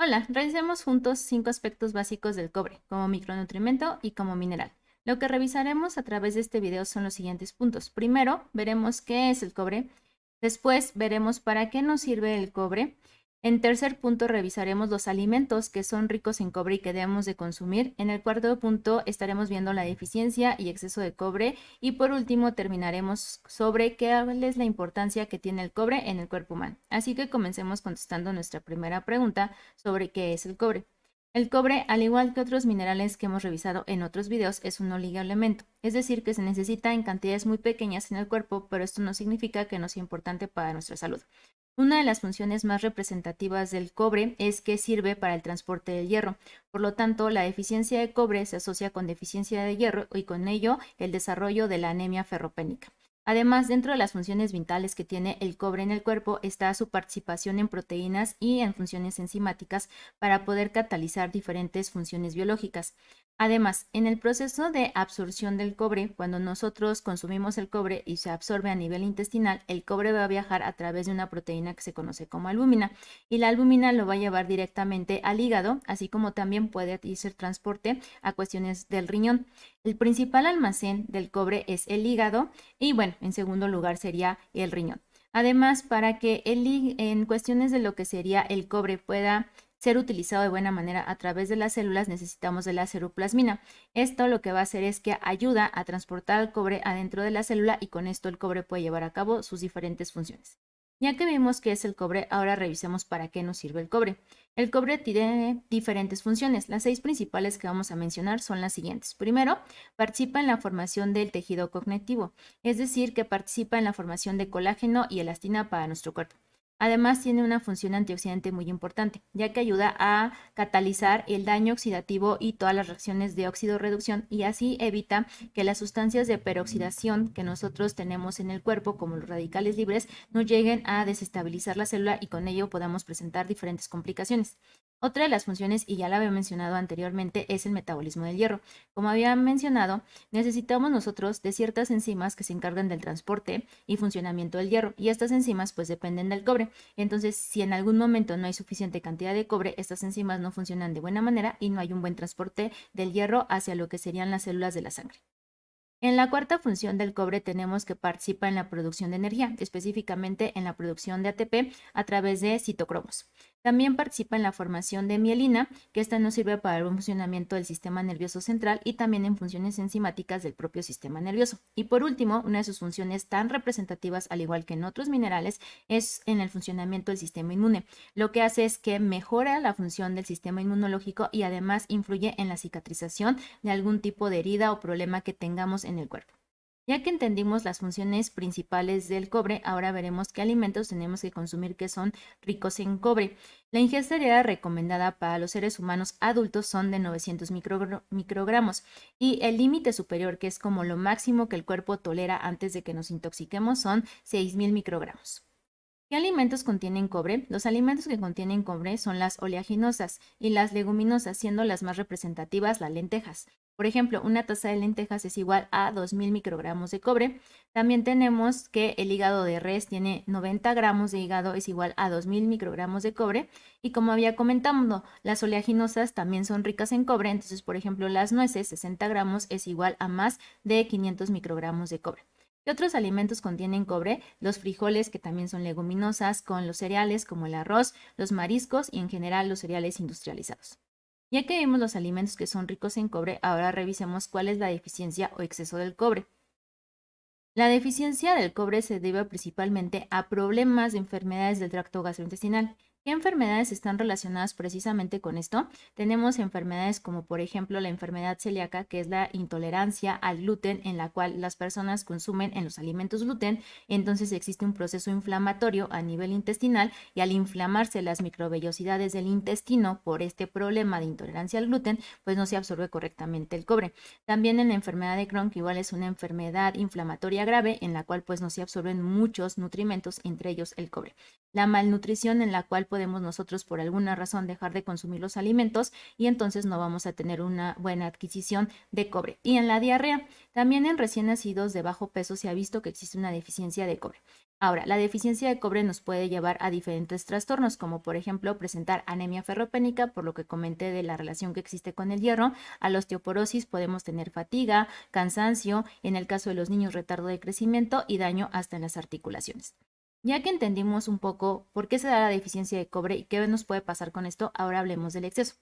Hola, revisemos juntos 5 aspectos básicos del cobre, como micronutrimento y como mineral. Lo que revisaremos a través de este video son los siguientes puntos. Primero, veremos qué es el cobre. Después, veremos para qué nos sirve el cobre. En tercer punto, revisaremos los alimentos que son ricos en cobre y que debemos de consumir. En el cuarto punto, estaremos viendo la deficiencia y exceso de cobre. Y por último, terminaremos sobre cuál es la importancia que tiene el cobre en el cuerpo humano. Así que comencemos contestando nuestra primera pregunta sobre qué es el cobre. El cobre, al igual que otros minerales que hemos revisado en otros videos, es un oligoelemento, es decir, que se necesita en cantidades muy pequeñas en el cuerpo, pero esto no significa que no sea importante para nuestra salud. Una de las funciones más representativas del cobre es que sirve para el transporte del hierro. Por lo tanto, la deficiencia de cobre se asocia con deficiencia de hierro y con ello el desarrollo de la anemia ferropénica. Además, dentro de las funciones vitales que tiene el cobre en el cuerpo está su participación en proteínas y en funciones enzimáticas para poder catalizar diferentes funciones biológicas. Además, en el proceso de absorción del cobre, cuando nosotros consumimos el cobre y se absorbe a nivel intestinal, el cobre va a viajar a través de una proteína que se conoce como albúmina y la albúmina lo va a llevar directamente al hígado, así como también puede hacer transporte a cuestiones del riñón. El principal almacén del cobre es el hígado y bueno, en segundo lugar sería el riñón. Además, para que en cuestiones de lo que sería el cobre pueda ser utilizado de buena manera a través de las células, necesitamos de la ceroplasmina. Esto lo que va a hacer es que ayuda a transportar el cobre adentro de la célula y con esto el cobre puede llevar a cabo sus diferentes funciones. Ya que vimos qué es el cobre, ahora revisemos para qué nos sirve el cobre. El cobre tiene diferentes funciones. Las 6 principales que vamos a mencionar son las siguientes. Primero, participa en la formación del tejido cognitivo, es decir, que participa en la formación de colágeno y elastina para nuestro cuerpo. Además, tiene una función antioxidante muy importante, ya que ayuda a catalizar el daño oxidativo y todas las reacciones de óxido-reducción y así evita que las sustancias de peroxidación que nosotros tenemos en el cuerpo, como los radicales libres, nos lleguen a desestabilizar la célula y con ello podamos presentar diferentes complicaciones. Otra de las funciones, y ya la había mencionado anteriormente, es el metabolismo del hierro. Como había mencionado, necesitamos nosotros de ciertas enzimas que se encargan del transporte y funcionamiento del hierro, y estas enzimas pues dependen del cobre. Entonces, si en algún momento no hay suficiente cantidad de cobre, estas enzimas no funcionan de buena manera y no hay un buen transporte del hierro hacia lo que serían las células de la sangre. En la cuarta función del cobre tenemos que participa en la producción de energía, específicamente en la producción de ATP a través de citocromos. También participa en la formación de mielina, que esta nos sirve para el funcionamiento del sistema nervioso central y también en funciones enzimáticas del propio sistema nervioso. Y por último, una de sus funciones tan representativas, al igual que en otros minerales, es en el funcionamiento del sistema inmune. Lo que hace es que mejora la función del sistema inmunológico y además influye en la cicatrización de algún tipo de herida o problema que tengamos en el cuerpo. Ya que entendimos las funciones principales del cobre, ahora veremos qué alimentos tenemos que consumir que son ricos en cobre. La ingesta diaria recomendada para los seres humanos adultos son de 900 microgramos y el límite superior, que es como lo máximo que el cuerpo tolera antes de que nos intoxiquemos, son 6000 microgramos. ¿Qué alimentos contienen cobre? Los alimentos que contienen cobre son las oleaginosas y las leguminosas, siendo las más representativas las lentejas. Por ejemplo, una taza de lentejas es igual a 2000 microgramos de cobre. También tenemos que el hígado de res tiene 90 gramos de hígado, es igual a 2000 microgramos de cobre. Y como había comentado, las oleaginosas también son ricas en cobre. Entonces, por ejemplo, las nueces, 60 gramos, es igual a más de 500 microgramos de cobre. ¿Qué otros alimentos contienen cobre? Los frijoles, que también son leguminosas, con los cereales como el arroz, los mariscos y en general los cereales industrializados. Ya que vimos los alimentos que son ricos en cobre, ahora revisemos cuál es la deficiencia o exceso del cobre. La deficiencia del cobre se debe principalmente a problemas de enfermedades del tracto gastrointestinal. ¿Qué enfermedades están relacionadas precisamente con esto? Tenemos enfermedades como por ejemplo la enfermedad celíaca, que es la intolerancia al gluten en la cual las personas consumen en los alimentos gluten, entonces existe un proceso inflamatorio a nivel intestinal y al inflamarse las microvellosidades del intestino por este problema de intolerancia al gluten, pues no se absorbe correctamente el cobre. También en la enfermedad de Crohn, que igual es una enfermedad inflamatoria grave en la cual pues no se absorben muchos nutrimentos, entre ellos el cobre. La malnutrición, en la cual podemos nosotros por alguna razón dejar de consumir los alimentos y entonces no vamos a tener una buena adquisición de cobre. Y en la diarrea, también en recién nacidos de bajo peso se ha visto que existe una deficiencia de cobre. Ahora, la deficiencia de cobre nos puede llevar a diferentes trastornos, como por ejemplo presentar anemia ferropénica, por lo que comenté de la relación que existe con el hierro. A la osteoporosis podemos tener fatiga, cansancio, en el caso de los niños retardo de crecimiento y daño hasta en las articulaciones. Ya que entendimos un poco por qué se da la deficiencia de cobre y qué nos puede pasar con esto, ahora hablemos del exceso.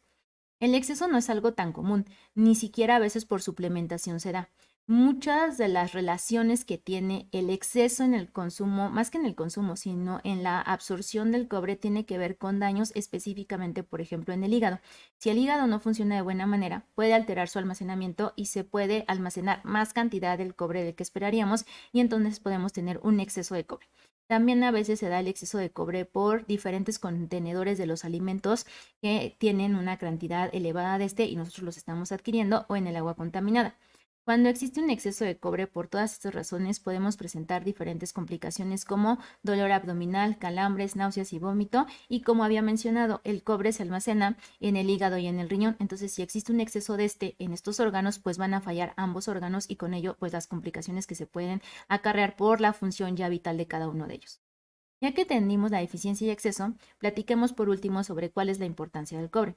El exceso no es algo tan común, ni siquiera a veces por suplementación se da. Muchas de las relaciones que tiene el exceso en el consumo, más que en el consumo, sino en la absorción del cobre, tiene que ver con daños específicamente, por ejemplo, en el hígado. Si el hígado no funciona de buena manera, puede alterar su almacenamiento y se puede almacenar más cantidad del cobre del que esperaríamos y entonces podemos tener un exceso de cobre. También a veces se da el exceso de cobre por diferentes contenedores de los alimentos que tienen una cantidad elevada de este y nosotros los estamos adquiriendo, o en el agua contaminada. Cuando existe un exceso de cobre por todas estas razones podemos presentar diferentes complicaciones como dolor abdominal, calambres, náuseas y vómito, y como había mencionado, el cobre se almacena en el hígado y en el riñón, entonces si existe un exceso de este en estos órganos, pues van a fallar ambos órganos y con ello pues las complicaciones que se pueden acarrear por la función ya vital de cada uno de ellos. Ya que entendimos la deficiencia y exceso, platiquemos por último sobre cuál es la importancia del cobre.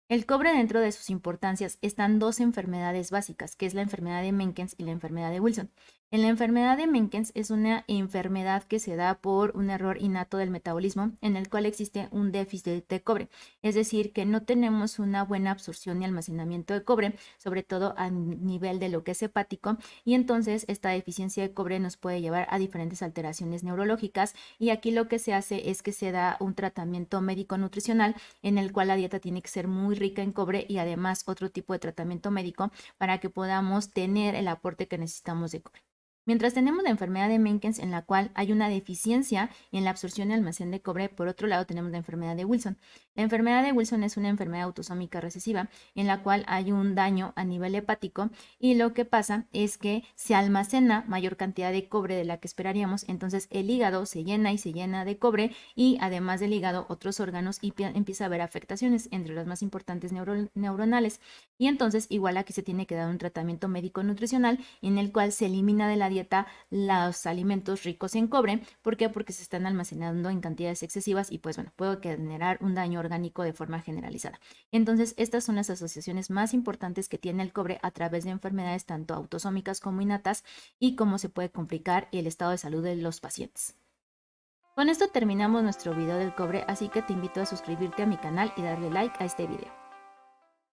El cobre, dentro de sus importancias están dos enfermedades básicas, que es la enfermedad de Menkens y la enfermedad de Wilson. En la enfermedad de Menkens es una enfermedad que se da por un error innato del metabolismo en el cual existe un déficit de cobre, es decir, que no tenemos una buena absorción y almacenamiento de cobre, sobre todo a nivel de lo que es hepático, y entonces esta deficiencia de cobre nos puede llevar a diferentes alteraciones neurológicas, y aquí lo que se hace es que se da un tratamiento médico-nutricional en el cual la dieta tiene que ser muy rica en cobre y además otro tipo de tratamiento médico para que podamos tener el aporte que necesitamos de cobre. Mientras tenemos la enfermedad de Menkens, en la cual hay una deficiencia en la absorción y almacén de cobre, por otro lado tenemos la enfermedad de Wilson. La enfermedad de Wilson es una enfermedad autosómica recesiva en la cual hay un daño a nivel hepático y lo que pasa es que se almacena mayor cantidad de cobre de la que esperaríamos, entonces el hígado se llena y se llena de cobre y además del hígado otros órganos y empieza a haber afectaciones, entre las más importantes neuronales. Y entonces igual aquí se tiene que dar un tratamiento médico nutricional en el cual se elimina de la dieta los alimentos ricos en cobre. ¿Por qué? Porque se están almacenando en cantidades excesivas y pues bueno, puede generar un daño orgánico de forma generalizada. Entonces, estas son las asociaciones más importantes que tiene el cobre a través de enfermedades tanto autosómicas como innatas y cómo se puede complicar el estado de salud de los pacientes. Con esto terminamos nuestro video del cobre, así que te invito a suscribirte a mi canal y darle like a este video.